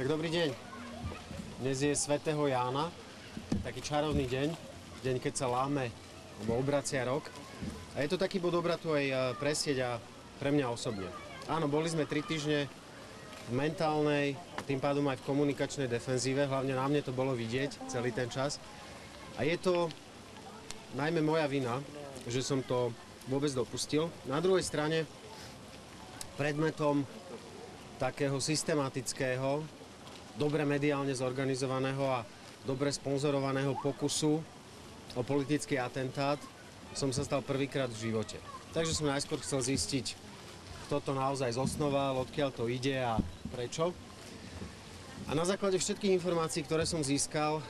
Tak dobrý deň. Dnes je svätého Jána, taký čarovný deň, keď sa láme, alebo obracia rok. A je to taký bod obratu aj pre sieť a pre mňa osobne. Áno, boli sme 3 týždne v mentálnej, tým pádom aj v komunikačnej defenzíve, hlavne na mne to bolo vidieť celý ten čas. A je to najmä moja vina, že som to vôbec dopustil. Na druhej strane predmetom takého systematického, dobre mediálne zorganizovaného a dobre sponzorovaného pokusu o politický atentát som sa stal prvýkrát v živote. Takže som najskôr chcel zistiť, kto to naozaj zosnoval, odkiaľ to ide a prečo. A na základe všetkých informácií, ktoré som získal,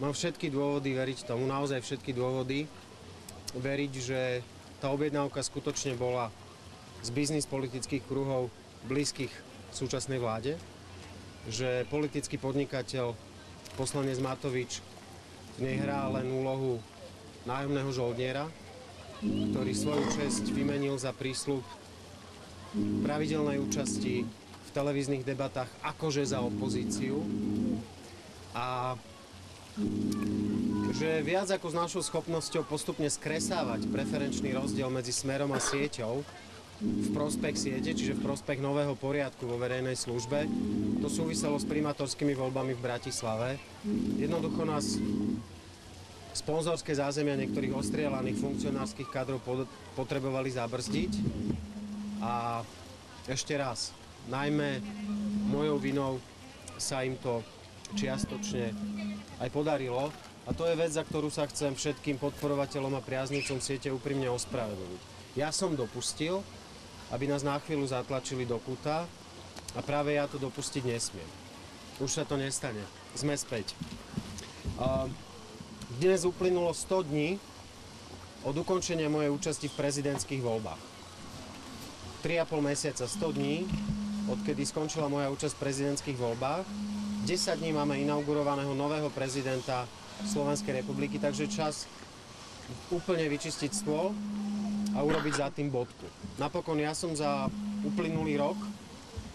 mám všetky dôvody veriť tomu, naozaj všetky dôvody veriť, že tá objednávka skutočne bola z biznis politických kruhov blízkych súčasnej vláde, že politický podnikateľ, poslanec Matovič, v nej hrá len úlohu nájomného žoldniera, ktorý svoju česť vymenil za prísľub pravidelnej účasti v televíznych debatách akože za opozíciu a že viac ako s našou schopnosťou postupne skresávať preferenčný rozdiel medzi Smerom a Sieťou v prospech siete, čiže v prospech nového poriadku vo verejnej službe. To súviselo s primátorskými voľbami v Bratislave. Jednoducho nás sponzorské zázemia niektorých ostrielaných funkcionárskych kadrov potrebovali zabrzdiť. A ešte raz, najmä mojou vinou sa im to čiastočne aj podarilo. A to je vec, za ktorú sa chcem všetkým podporovateľom a priaznicom siete úprimne ospravedlniť. Ja som dopustil, aby nás na chvíľu zatlačili do kúta a práve ja to dopustiť nesmiem. Už sa to nestane. Sme späť. Dnes uplynulo 100 dní od ukončenia mojej účasti v prezidentských voľbách. 3,5 mesiaca, 100 dní, odkedy skončila moja účasť v prezidentských voľbách. 10 dní máme inaugurovaného nového prezidenta Slovenskej republiky, takže čas úplne vyčistiť stôl a urobiť za tým bodku. Napokon ja som za uplynulý rok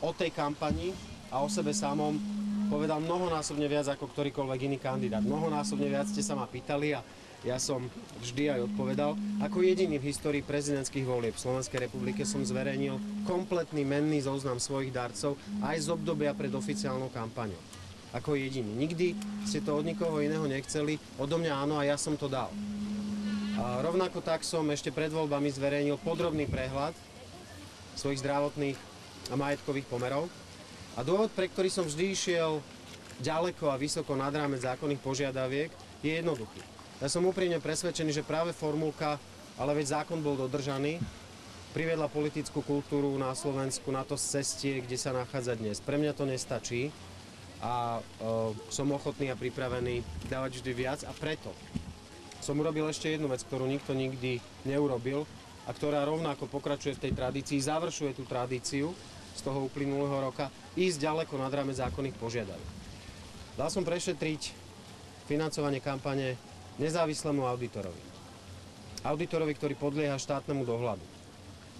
o tej kampani a o sebe samom povedal mnohonásobne viac ako ktorýkoľvek iný kandidát. Mnohonásobne viac ste sa ma pýtali a ja som vždy aj odpovedal. Ako jediný v histórii prezidentských volieb v Slovenskej republike som zverejnil kompletný menný zoznam svojich darcov aj z obdobia pred oficiálnou kampaňou. Ako jediný. Nikdy ste to od nikoho iného nechceli, odo mňa áno a ja som to dal. A rovnako tak som ešte pred voľbami zverejnil podrobný prehľad svojich zdravotných a majetkových pomerov. A dôvod, pre ktorý som vždy išiel ďaleko a vysoko nad rámec zákonných požiadaviek, je jednoduchý. Ja som úprimne presvedčený, že práve formulka, ale veď zákon bol dodržaný, priviedla politickú kultúru na Slovensku na to cestie, kde sa nachádza dnes. Pre mňa to nestačí a som ochotný a pripravený dávať vždy viac a preto som urobil ešte jednu vec, ktorú nikto nikdy neurobil a ktorá rovnako pokračuje v tej tradícii, završuje tú tradíciu z toho uplynulého roka, ísť ďaleko nad rámec zákonných požiadaviek. Dal som prešetriť financovanie kampane nezávislému auditorovi. Auditorovi, ktorý podlieha štátnemu dohľadu,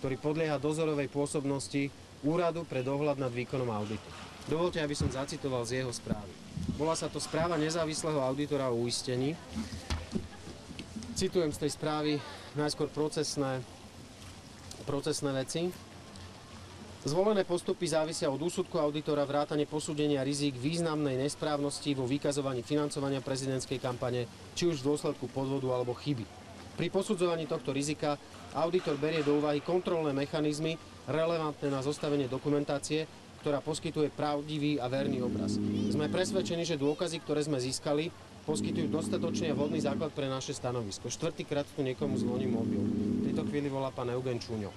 ktorý podlieha dozorovej pôsobnosti Úradu pre dohľad nad výkonom auditu. Dovoľte, aby som zacitoval z jeho správy. Bola sa to správa nezávislého auditora o uistení. Citujem z tej správy najskôr procesné veci. Zvolené postupy závisia od úsudku auditora vrátane posúdenia rizík významnej nesprávnosti vo vykazovaní financovania prezidentskej kampane, či už v dôsledku podvodu alebo chyby. Pri posudzovaní tohto rizika auditor berie do úvahy kontrolné mechanizmy relevantné na zostavenie dokumentácie, ktorá poskytuje pravdivý a verný obraz. Sme presvedčení, že dôkazy, ktoré sme získali, poskytujú dostatočný a vhodný základ pre naše stanovisko. Štvrtýkrát tu niekomu zvoní mobil. V tejto chvíli volá pán Eugen Čuňo.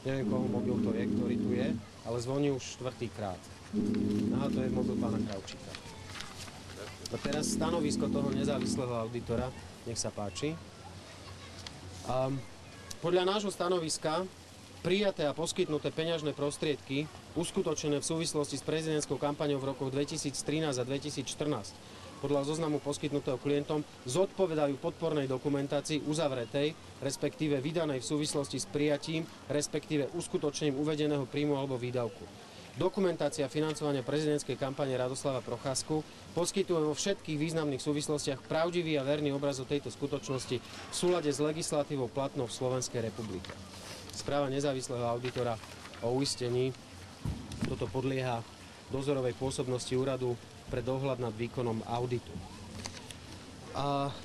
Neviem, koho mobil to je, ktorý tu je, ale zvoní už 4. Aha, to je mobil pána Kravčíka. A teraz stanovisko toho nezávislého auditora, nech sa páči. Podľa nášho stanoviska prijaté a poskytnuté peňažné prostriedky uskutočené v súvislosti s prezidentskou kampaňou v rokoch 2013 a 2014 podľa zoznamu poskytnutého klientom zodpovedajú podpornej dokumentácii uzavretej, respektíve vydanej v súvislosti s prijatím, respektíve uskutočnením uvedeného príjmu alebo výdavku. Dokumentácia financovania prezidentskej kampane Radoslava Procházku poskytuje vo všetkých významných súvislostiach pravdivý a verný obraz o tejto skutočnosti v súlade s legislatívou platnou v Slovenskej republike. Správa nezávislého auditora o uistení, toto podlieha dozorovej pôsobnosti úradu pre dohľad nad výkonom auditu.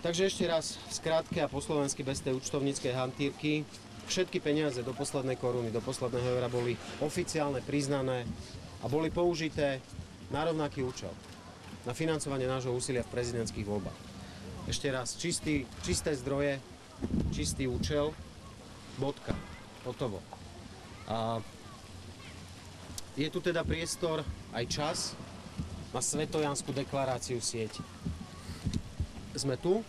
Takže ešte raz, v skratke a po slovensky bez tej účtovníckej hantírky, všetky peniaze do poslednej koruny, do posledného eura boli oficiálne priznané a boli použité na rovnaký účel, na financovanie nášho úsilia v prezidentských voľbách. Ešte raz, čisté zdroje, čistý účel, bodka, hotovo. Je tu teda priestor aj čas na Svetojanskú deklaráciu sieti. Sme tu,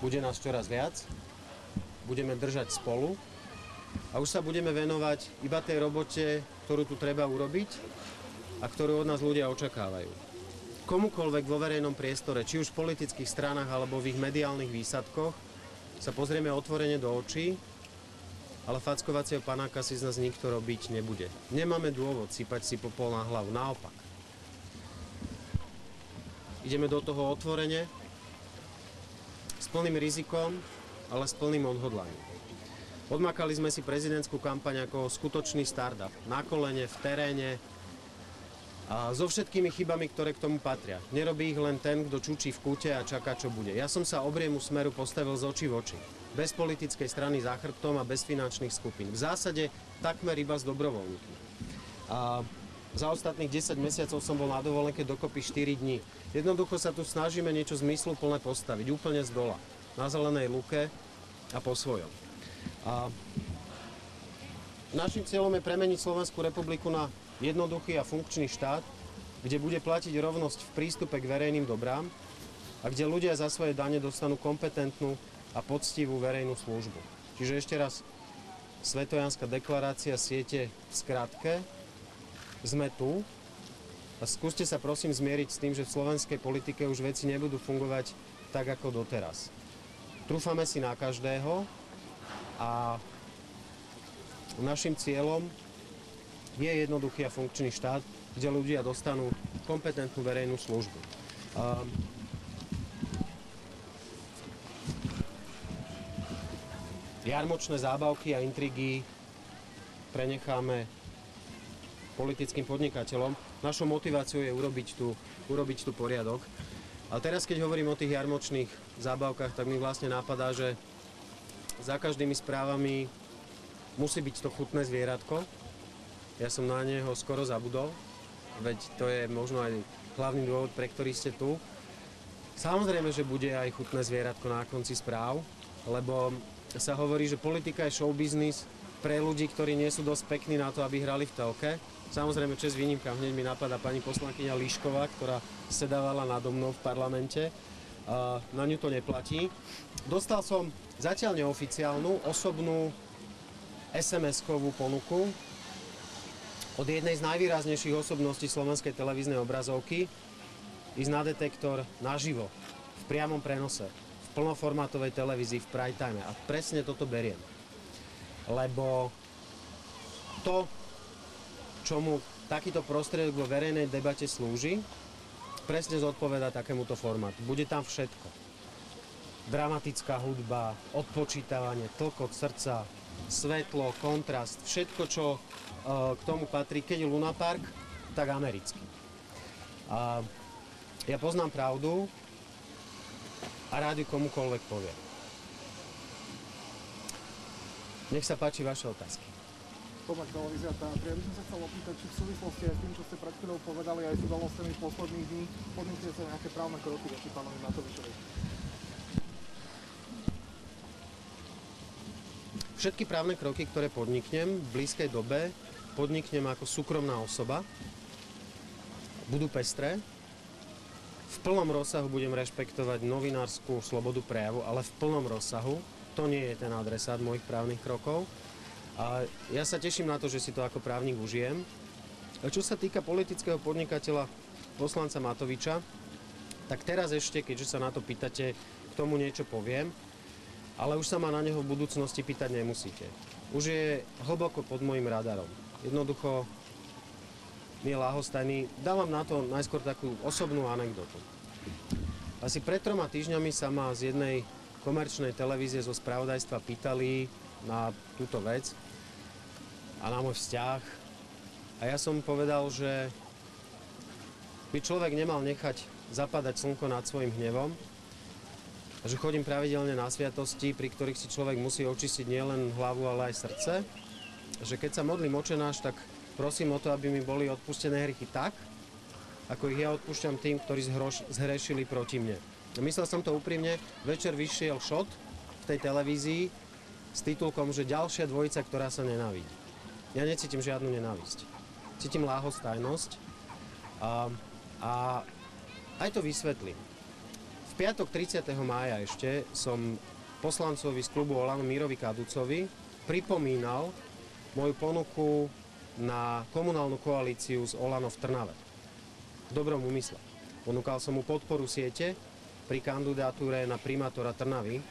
bude nás čoraz viac, budeme držať spolu a už sa budeme venovať iba tej robote, ktorú tu treba urobiť a ktorú od nás ľudia očakávajú. Komukoľvek vo verejnom priestore, či už v politických stranách alebo v ich mediálnych výsadkoch, sa pozrieme otvorene do očí, ale fackovacieho panáka si z nás nikto robiť nebude. Nemáme dôvod sypať si popol na hlavu, naopak. Ideme do toho otvorene, s plným rizikom, ale s plným odhodlaním. Odmakali sme si prezidentskú kampaň ako skutočný startup. Na kolene, v teréne a so všetkými chybami, ktoré k tomu patria. Nerobí ich len ten, kto čučí v kúte a čaká, čo bude. Ja som sa Obriemu Smeru postavil z očí v oči. Bez politickej strany za chrbtom a bez finančných skupín. V zásade takmer iba s dobrovoľníkmi. A za ostatných 10 mesiacov som bol na dovolenke dokopy 4 dní. Jednoducho sa tu snažíme niečo zmysluplné postaviť, úplne z dola. Na zelenej lúke a po svojom. A našim cieľom je premeniť Slovenskú republiku na jednoduchý a funkčný štát, kde bude platiť rovnosť v prístupe k verejným dobrám a kde ľudia za svoje dane dostanú kompetentnú a poctivú verejnú službu. Čiže ešte raz, Svetojanská deklarácia siete v skratke, sme tu a skúste sa prosím zmieriť s tým, že v slovenskej politike už veci nebudú fungovať tak ako doteraz. Trúfame si na každého a našim cieľom je jednoduchý a funkčný štát, kde ľudia dostanú kompetentnú verejnú službu. Jarmočné zábavky a intrigy prenecháme politickým podnikateľom. Našou motiváciou je urobiť tu poriadok. A teraz, keď hovorím o tých jarmočných zábavkách, tak mi vlastne napadá, že za každými správami musí byť to chutné zvieratko. Ja som na neho skoro zabudol, veď to je možno aj hlavný dôvod, pre ktorý ste tu. Samozrejme, že bude aj chutné zvieratko na konci správ, lebo sa hovorí, že politika je showbiznis pre ľudí, ktorí nie sú dosť pekní na to, aby hrali v telke. Samozrejme, čest výnimkám, hneď mi napadá pani poslankyňa Líšková, ktorá sedávala nado mnou v parlamente. Na ňu to neplatí. Dostal som zatiaľ neoficiálnu, osobnú SMS-kovú ponuku od jednej z najvýraznejších osobností slovenskej televíznej obrazovky ísť na detektor naživo, v priamom prenose, v plnoformátovej televízii, v prime time. A presne toto beriem. Lebo to, čomu takýto prostriedok vo verejnej debate slúži, presne zodpovedá takémuto formátu. Bude tam všetko. Dramatická hudba, odpočítavanie, tlkot srdca, svetlo, kontrast, všetko, čo k tomu patrí. Keď je Luna Park, tak americký. A ja poznám pravdu a rád ju komukoľvek poviem. Nech sa páči vaše otázky. Tomáš, televízia Tátra. Ja by som sa chcel opýtať, či v súvislosti aj s tým, čo ste pred chvíľou povedali, aj s udalosťami posledných dní, podniknete sa nejaké právne kroky voči pánovi Matovičovi? Všetky právne kroky, ktoré podniknem v blízkej dobe, podniknem ako súkromná osoba, budú pestré. V plnom rozsahu budem rešpektovať novinárskú slobodu prejavu, ale v plnom rozsahu. To nie je ten adresát mojich právnych krokov. A ja sa teším na to, že si to ako právnik užijem. A čo sa týka politického podnikateľa poslanca Matoviča, tak teraz ešte, keďže sa na to pýtate, k tomu niečo poviem, ale už sa ma na neho v budúcnosti pýtať nemusíte. Už je hlboko pod môjim radarom. Jednoducho nie ľahostajný. Dávam na to najskôr takú osobnú anekdotu. Asi pred 3 týždňami sa ma z jednej komerčnej televízie zo spravodajstva pýtali na túto vec a na môj vzťah. A ja som povedal, že by človek nemal nechať zapadať slnko nad svojim hnevom a že chodím pravidelne na sviatosti, pri ktorých si človek musí očistiť nielen hlavu, ale aj srdce. Že keď sa modlím Otčenáš, tak prosím o to, aby mi boli odpustené hriechy tak, ako ich ja odpúšťam tým, ktorí zhrešili proti mne. Myslel som to úprimne, večer vyšiel šot v tej televízii s titulkom, že ďalšia dvojica, ktorá sa nenávidí. Ja necítim žiadnu nenávisť. Cítim ľahostajnosť a aj to vysvetlím. V piatok 30. mája ešte som poslancovi z klubu Olano Mírovi Kaducovi pripomínal moju ponuku na komunálnu koalíciu z Olano v Trnave. V dobrom úmysle. Ponúkal som mu podporu siete pri kandidatúre na primátora Trnavy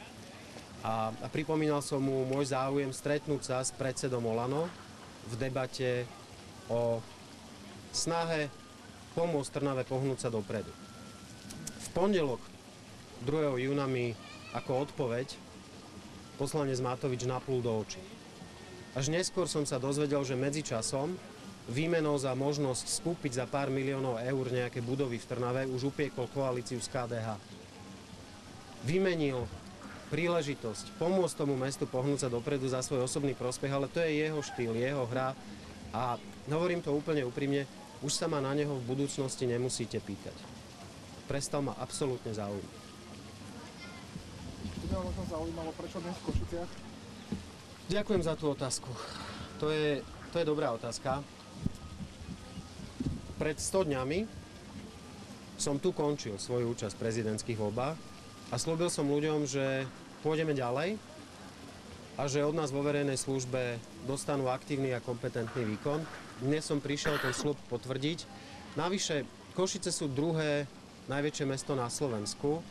a pripomínal som mu môj záujem stretnúť sa s predsedom Olano v debate o snahe pomôcť Trnave pohnúť sa dopredu. V pondelok 2. júna mi ako odpoveď poslanec Matovič naplul do očí. Až neskôr som sa dozvedel, že medzičasom výmenou za možnosť skúpiť za pár miliónov eur nejaké budovy v Trnave už upiekol koalíciu z KDH. Vymenil príležitosť pomôcť tomu mestu pohnúť sa dopredu za svoj osobný prospech, ale to je jeho štýl, jeho hra a hovorím to úplne úprimne, už sa ma na neho v budúcnosti nemusíte pýtať. Prestal ma absolútne zaujímať. Mňa možno zaujímalo, prečo dnes v Košiciach? Ďakujem za tú otázku. To je dobrá otázka. Pred 100 dňami som tu končil svoju účasť v prezidentských voľbách a slúbil som ľuďom, že pôjdeme ďalej a že od nás vo verejnej službe dostanú aktívny a kompetentný výkon. Dnes som prišiel ten sľub potvrdiť. Navyše, Košice sú druhé najväčšie mesto na Slovensku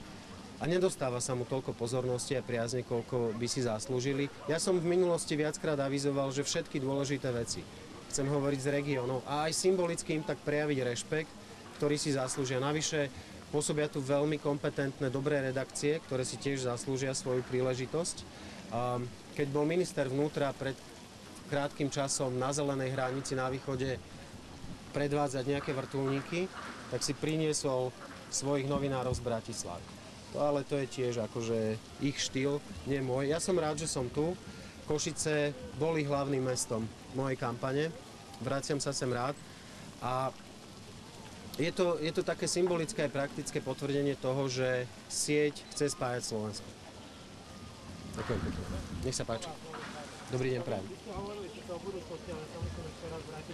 a nedostáva sa mu toľko pozornosti a priazne, koľko by si zaslúžili. Ja som v minulosti viackrát avizoval, že všetky dôležité veci chcem hovoriť s regiónom a aj symbolicky im tak prejaviť rešpekt, ktorý si zaslúžia. Navyše pôsobia tu veľmi kompetentné, dobré redakcie, ktoré si tiež zaslúžia svoju príležitosť. Keď bol minister vnútra pred krátkym časom na zelenej hranici na východe predvádzať nejaké vrtuľníky, tak si priniesol svojich novinárov z Bratislavy. Ale to je tiež akože ich štýl, nie môj. Ja som rád, že som tu. Košice boli hlavným mestom mojej kampane. Vraciam sa sem rád. A je to také symbolické a praktické potvrdenie toho, že sieť chce spájať Slovensko. Ďakujem pekne. Nech sa páči. Dobrý deň, prajem.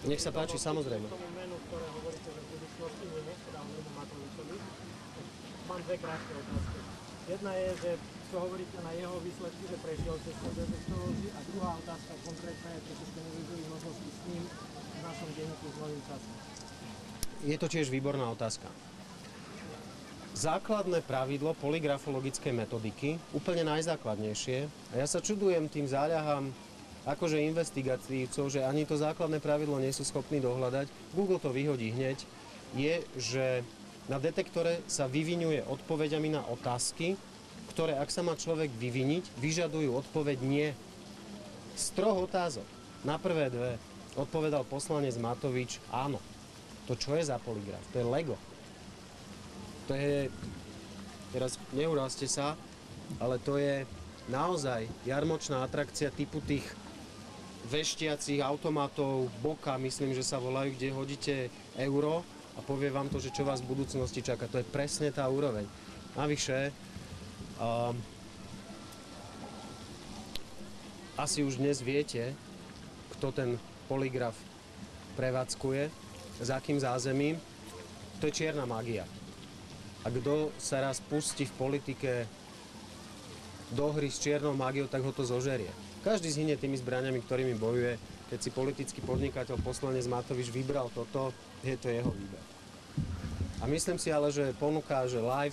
Nech sa páči, samozrejme. Mám dve krátke otázky. Jedna je, že čo hovoríte na jeho výsledky, že prešiel cez technológií, a druhá otázka konkrétna je, čo ste nevyužili možnosti s ním v našom denníku s Novým časom. Je to tiež výborná otázka. Základné pravidlo poligrafologickej metodiky, úplne najzákladnejšie, a ja sa čudujem tým záľahám akože investigatívcov, že ani to základné pravidlo nie sú schopní dohľadať, Google to vyhodí hneď, je, že na detektore sa vyviňuje odpoveďami na otázky, ktoré, ak sa má človek vyviniť, vyžadujú odpoveď nie. Z 3 otázok na prvé 2 odpovedal poslanec Matovič áno. To čo je za poligraf? To je Lego. To je, teraz neurazte sa, ale to je naozaj jarmočná atrakcia typu tých veštiacich automatov, Boka, myslím, že sa volajú, kde hodíte euro a povie vám to, že čo vás v budúcnosti čaká. To je presne tá úroveň. Navyše, asi už dnes viete, kto ten poligraf prevádzkuje, za akým zázemím. To je čierna magia. A kto sa raz pustí v politike do hry s čiernou mágiou, tak ho to zožerie. Každý zhynie tými zbraňami, ktorými bojuje. Keď si politický podnikateľ, poslanec Matovič vybral toto, je to jeho výber. A myslím si ale, že ponuka, že live,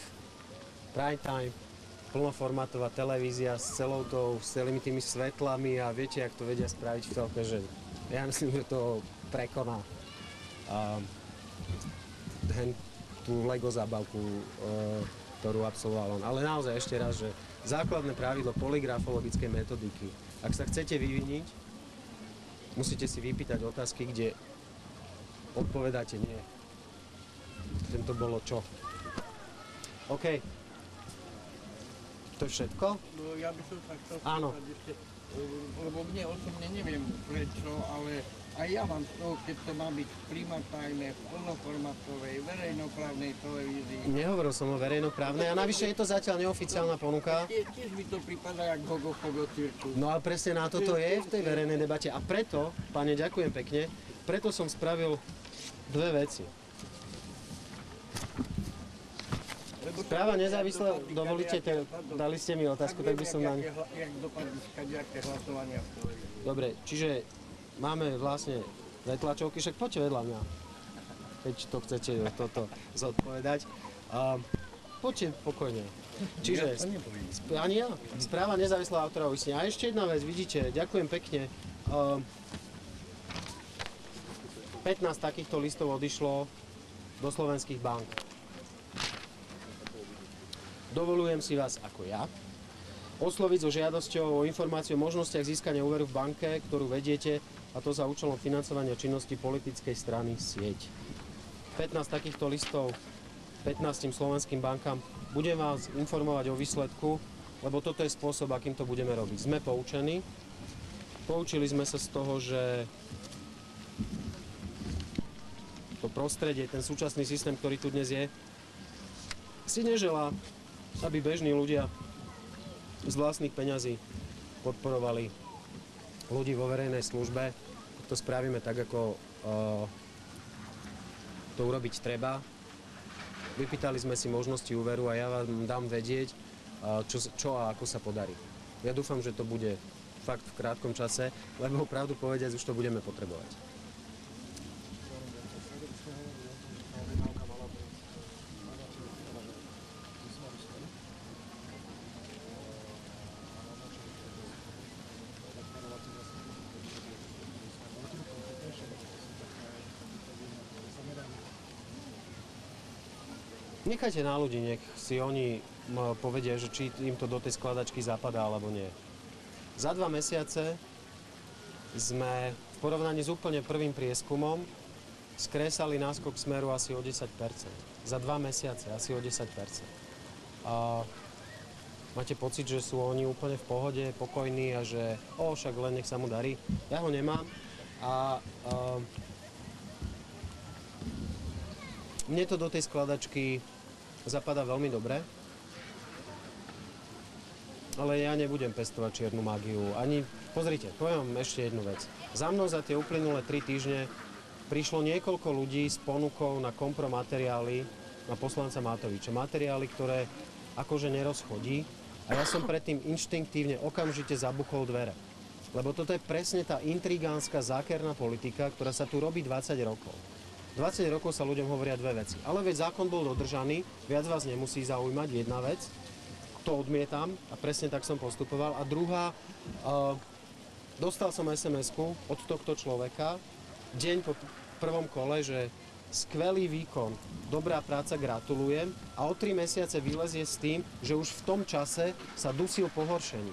prime time, plnoformátová televízia s celými tými svetlami a viete, jak to vedia spraviť v telke, že ja myslím, že to prekoná tú Lego zábavku, ktorú absolvoval on. Ale naozaj ešte raz, že základné pravidlo polygrafologickej metodiky. Ak sa chcete vyviniť, musíte si vypýtať otázky, kde odpovedáte nie. Tento bolo čo? OK. To je všetko? No ja by som sa chcel Áno. spýtať ešte, lebo mne osobne neviem prečo, ale aj ja mám z toho, keď to má byť primatajné v plnoformátovej verejnoprávnej televízii. Nehovoril som o verejnoprávnej a navyše je to zatiaľ neoficiálna ponuka. Tiež mi to prípada jak Gogo-Fogo cirkus. No a presne na toto je v tej verejnej debate a preto, pane, ďakujem pekne, preto som spravil dve veci. Správa nezávislá, dovolíte, dali ste mi otázku, tak by som na ňu... Jak dopadnú kadejaké hlasovania v televízii. Dobre, čiže máme vlastne dve tlačovky, však poďte vedľa mňa, keď to chcete toto zodpovedať. Poďte pokojne. Čiže, ani ja, správa nezávislá autora uistenia. A ešte jedna vec, vidíte, ďakujem pekne. 15 takýchto listov odišlo do slovenských bank. Dovolujem si vás ako ja osloviť so žiadosťou o informáciu o možnostiach získania úveru v banke, ktorú vediete, a to za účelom financovania činnosti politickej strany Sieť. 15 takýchto listov 15 slovenským bankám. Budem vás informovať o výsledku, lebo toto je spôsob, akým to budeme robiť. Sme poučení. Poučili sme sa z toho, že to prostredie, ten súčasný systém, ktorý tu dnes je, si neželá, aby bežní ľudia z vlastných peňazí podporovali ľudí vo verejnej službe. To spravíme tak, ako to urobiť treba. Vypýtali sme si možnosti úveru a ja vám dám vedieť, čo a ako sa podarí. Ja dúfam, že to bude fakt v krátkom čase, lebo pravdu povediac už to budeme potrebovať. Nechajte na ľudí, nech si oni povedia, že či im to do tej skladačky zapadá alebo nie. Za 2 mesiace sme v porovnaní s úplne prvým prieskumom skresali náskok Smeru asi o 10%. Za 2 mesiace asi o 10%. A máte pocit, že sú oni úplne v pohode, pokojní a že však len nech sa mu darí. Ja ho nemám a mne to do tej skladačky zapadá veľmi dobre, ale ja nebudem pestovať čiernu mágiu. Pozrite, poviem vám ešte jednu vec. Za mnou za tie uplynulé 3 týždne prišlo niekoľko ľudí s ponukou na kompromateriály na poslanca Matoviča. Materiály, ktoré akože nerozchodí a ja som predtým inštinktívne okamžite zabuchol dvere. Lebo toto je presne tá intrigánska zákerná politika, ktorá sa tu robí 20 rokov. 20 rokov sa ľuďom hovoria dve veci. Ale veď zákon bol dodržaný, viac vás nemusí zaujímať, jedna vec. To odmietam a presne tak som postupoval. A druhá, dostal som SMS-ku od tohto človeka deň po prvom kole, že skvelý výkon, dobrá práca, gratulujem. A o 3 mesiace vylezie s tým, že už v tom čase sa dusil pohoršení.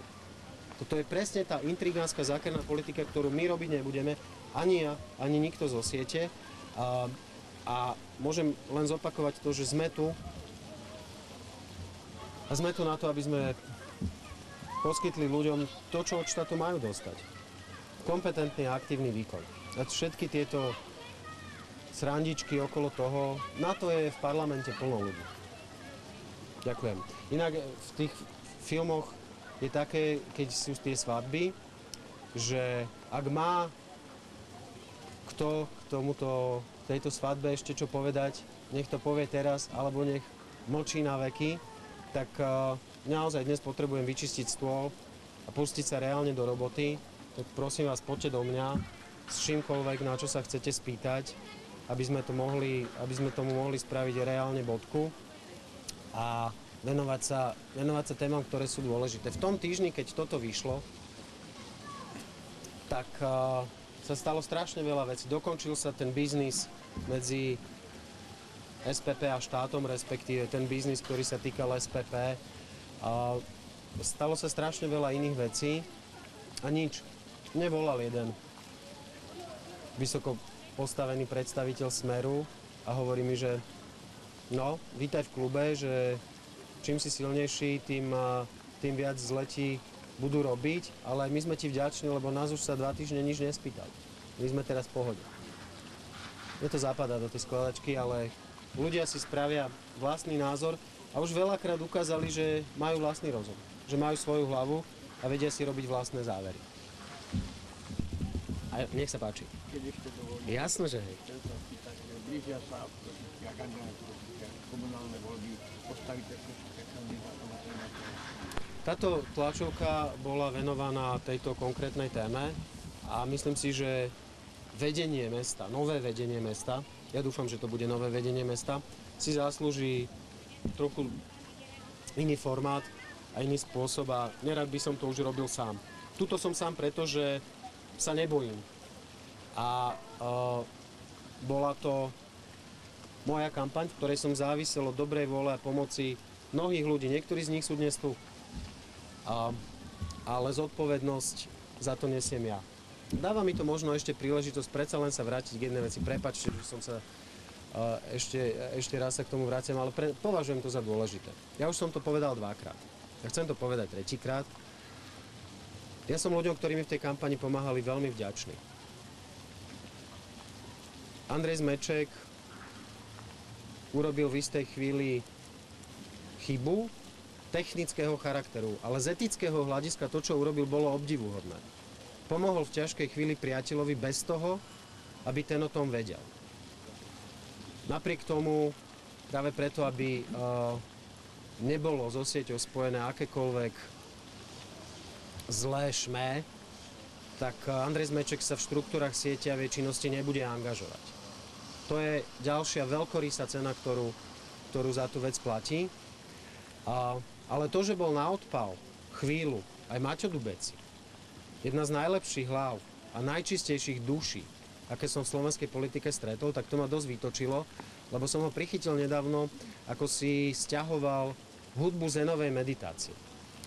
Toto je presne tá intrigánska zákerná politika, ktorú my robiť nebudeme, ani ja, ani nikto zo siete. A môžem len zopakovať to, že sme tu a sme tu na to, aby sme poskytli ľuďom to, čo od štátu majú dostať. Kompetentný a aktívny výkon. A všetky tieto srandičky okolo toho, na to je v parlamente plno ľudí. Ďakujem. Inak v tých filmoch je také, keď sú tie svadby, že ak má kto k tejto svadbe ešte čo povedať, nech to povie teraz, alebo nech mlčí na veky, tak naozaj dnes potrebujem vyčistiť stôl a pustiť sa reálne do roboty, tak prosím vás, poďte do mňa s čímkoľvek, na čo sa chcete spýtať, aby sme tomu mohli spraviť reálne bodku a venovať sa témam, ktoré sú dôležité. V tom týždni, keď toto vyšlo, tak sa stalo strašne veľa vecí. Dokončil sa ten biznis medzi SPP a štátom, respektíve ten biznis, ktorý sa týkal SPP. A stalo sa strašne veľa iných vecí a nič. Nevolal jeden vysoko postavený predstaviteľ Smeru a hovorí mi, že no, vítaj v klube, že čím si silnejší, tým viac zletí budú robiť, ale my sme ti vďační, lebo nás už sa 2 týždne nič nespýtali. My sme teraz v pohode. Je to zapadá do tej skladačky, ale ľudia si spravia vlastný názor a už veľakrát ukázali, že majú vlastný rozum. Že majú svoju hlavu a vedia si robiť vlastné závery. A nech sa páči. Keď ešte dovolím. Jasno, že hej. Chcem sa spýtať, že blížia sa komunálne voľby, postavíte sa kandidátom na primátora. Táto tlačovka bola venovaná tejto konkrétnej téme a myslím si, že vedenie mesta, nové vedenie mesta, ja dúfam, že to bude nové vedenie mesta, si zaslúži trochu iný formát a iný spôsob a nerad by som to už robil sám. Tuto som sám preto, že sa nebojím. A bola to moja kampaň, v ktorej som závisel od dobrej vôle a pomoci mnohých ľudí. Niektorí z nich sú dnes tu. Ale zodpovednosť za to nesiem ja. Dáva mi to možno ešte príležitosť predsa len sa vrátiť k jednej veci. Prepáčte, že som sa ešte raz sa k tomu vraciam, ale považujem to za dôležité. Ja už som to povedal 2-krát. Ja chcem to povedať 3-krát. Ja som ľuďom, ktorí mi v tej kampani pomáhali, veľmi vďačný. Andrej Zmeček urobil v istej chvíli chybu technického charakteru, ale z etického hľadiska to, čo urobil, bolo obdivuhodné. Pomohol v ťažkej chvíli priateľovi bez toho, aby ten o tom vedel. Napriek tomu, práve preto, aby nebolo so sieťou spojené akékoľvek zlé šmé, tak Andrej Zmeček sa v štruktúrach siete a činnosti nebude angažovať. To je ďalšia veľkorysá cena, ktorú za tú vec platí. Ale to, že bol na odpal chvíľu aj Maťo Dubeci, jedna z najlepších hlav a najčistejších duší, aké som v slovenskej politike stretol, tak to ma dosť vytočilo, lebo som ho prichytil nedávno, ako si sťahoval hudbu zenovej meditácie.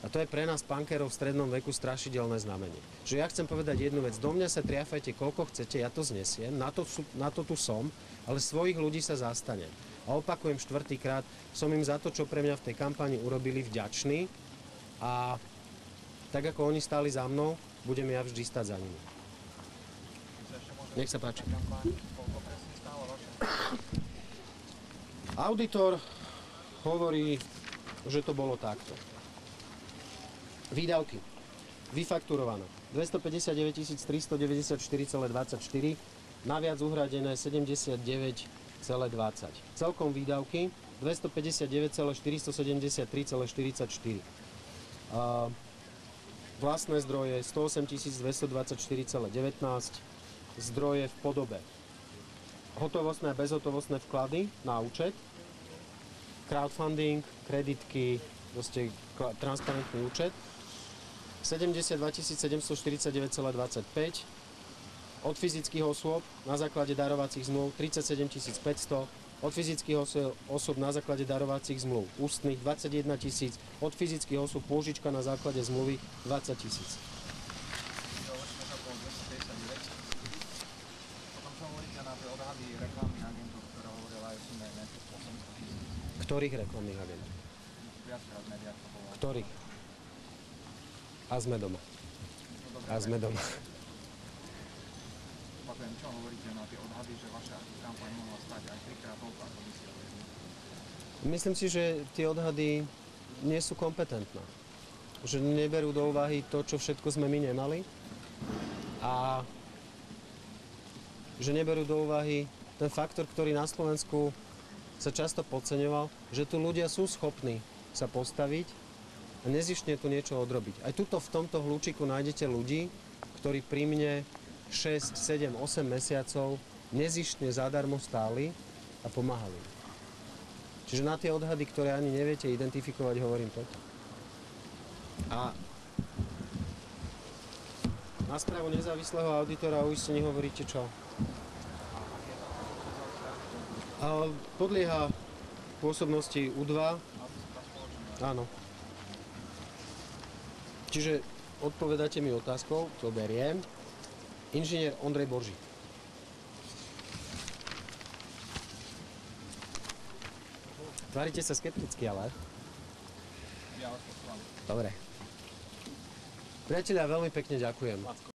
A to je pre nás punkerov v strednom veku strašidelné znamenie. Že ja chcem povedať jednu vec, do mňa sa triafajte koľko chcete, ja to znesiem, na to tu som, ale svojich ľudí sa zastanem. A opakujem 4-krát, som im za to, čo pre mňa v tej kampani urobili, vďačný a tak ako oni stáli za mnou, budem ja vždy stať za nimi. Nech sa páči. Auditor hovorí, že to bolo takto. Výdavky. Vyfakturované 259 394,24, naviac uhradené 79,20. Celkom výdavky 259 473,44. Vlastné zdroje 108 224,19. Zdroje v podobe hotovostné a bezhotovostné vklady na účet, crowdfunding, kreditky, proste transparentný účet, 72 749,25, od fyzických osôb na základe darovacích zmluv 37 500, od fyzických osôb na základe darovacích zmluv ústnych 21 000, od fyzických osôb pôžička na základe zmluvy 20 000. Ktorých reklamných agentov? Ktorých? A sme doma. A sme doma. Opakujem, čo hovoríte na tie odhady, že vaša kampaň mohla stať aj 3-krát toľko, ako by ste hovorili? Myslím si, že tie odhady nie sú kompetentné. Že neberú do úvahy to, čo všetko sme my nemali. A že neberú do úvahy ten faktor, ktorý na Slovensku sa často podceňoval, že tu ľudia sú schopní sa postaviť a nezištne tu niečo odrobiť. Aj tuto v tomto hľúčiku nájdete ľudí, ktorí pri mne 6, 7, 8 mesiacov nezištne zadarmo stáli a pomáhali. Čiže na tie odhady, ktoré ani neviete identifikovať, hovorím toto. A Na správu nezávislého auditora o uistení hovoríte čo? A podlieha pôsobnosti U2. Áno. Čiže odpovedáte mi otázkou, to beriem. Inžinier Ondrej Boržík. Tvárite sa skepticky, ale? Ja vás poslám. Dobre. Priatelia, veľmi pekne ďakujem.